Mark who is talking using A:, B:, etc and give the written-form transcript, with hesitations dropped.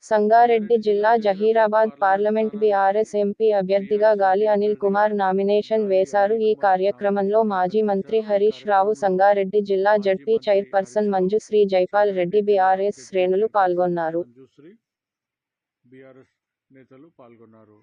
A: సంగారెడ్డి జిల్లా Zaheerabad parliament BRS MP అభ్యర్థిగా గాలి అనిల్ కుమార్ నామినేషన్ వేశారు. ఈ కార్యక్రమంలో మాజీ మంత్రి హరీష్ రావు, సంగారెడ్డి జిల్లా ZP chairperson Manjushree Jaipal Reddy, BRS శ్రేణులు పాల్గొన్నారు.
B: బీఆర్ఎస్ నేతలు పాల్గొన్నారు.